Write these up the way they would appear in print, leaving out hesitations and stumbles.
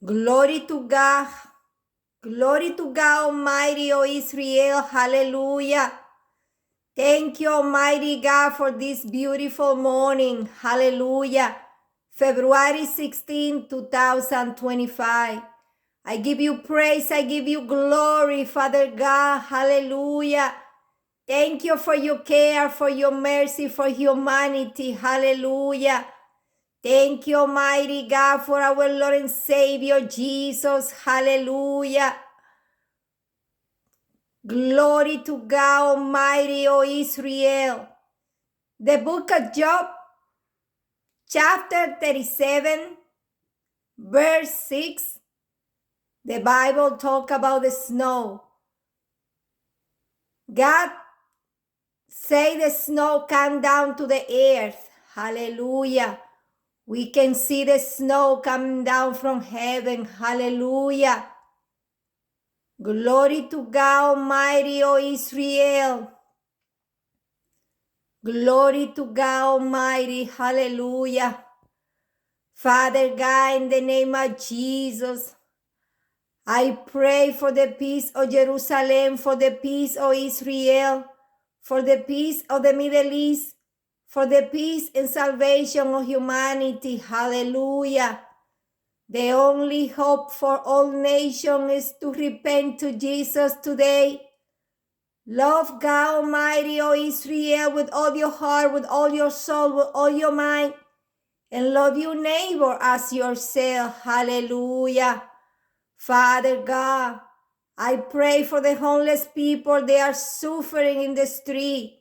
Glory to God. Glory to God Almighty, O Israel. Hallelujah. Thank you, Almighty God, for this beautiful morning. Hallelujah. February 16, 2025. I give you praise. I give you glory, Father God. Hallelujah. Thank you for your care, for your mercy, for humanity. Hallelujah. Thank you, Almighty God, for our Lord and Savior, Jesus. Hallelujah. Glory to God Almighty, O Israel. The book of Job, chapter 37, verse 6. The Bible talk about the snow. God say the snow come down to the earth. Hallelujah. We can see the snow coming down from heaven. Hallelujah. Glory to God Almighty, O Israel. Glory to God Almighty. Hallelujah. Father God, in the name of Jesus, I pray for the peace of Jerusalem, for the peace of Israel, for the peace of the Middle East, for the peace and salvation of humanity. Hallelujah. The only hope for all nations is to repent to Jesus today. Love God Almighty, O Israel, with all your heart, with all your soul, with all your mind, and love your neighbor as yourself. Hallelujah. Father God, I pray for the homeless people. They are suffering in the street.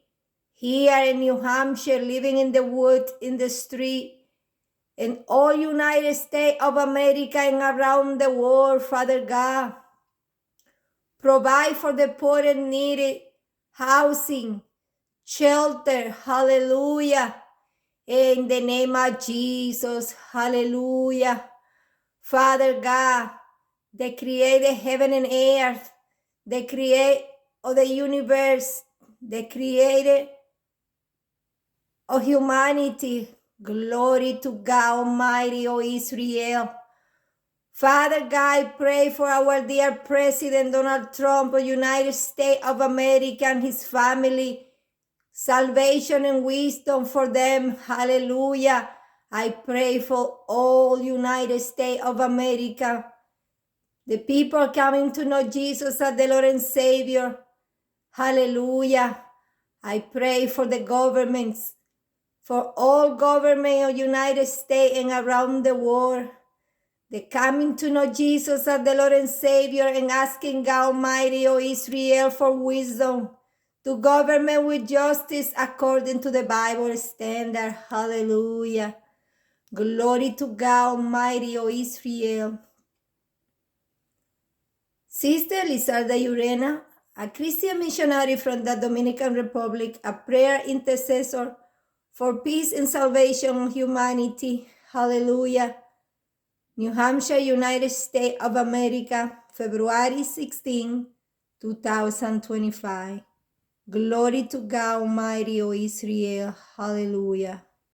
Here in New Hampshire, living in the woods, in the street. In all United States of America and around the world, Father God. Provide for the poor and needy housing, shelter. Hallelujah. In the name of Jesus. Hallelujah. Father God, the creator heaven and earth, the creator of the universe, the creator of humanity. Glory to God Almighty, O Israel. Father God, I pray for our dear President Donald Trump of United States of America and his family. Salvation and wisdom for them. Hallelujah. I pray for all United States of America. The people coming to know Jesus as the Lord and Savior. Hallelujah. I pray for the governments, for all government of United States and around the world. They coming to know Jesus as the Lord and Savior and asking God Almighty, O Israel, for wisdom to govern with justice according to the Bible standard. Hallelujah. Glory to God Almighty, O Israel. Sister Lizarda Urena, a Christian missionary from the Dominican Republic, a prayer intercessor for peace and salvation of humanity. Hallelujah. New Hampshire, United States of America, February 16, 2025. Glory to God Almighty, O Israel. Hallelujah.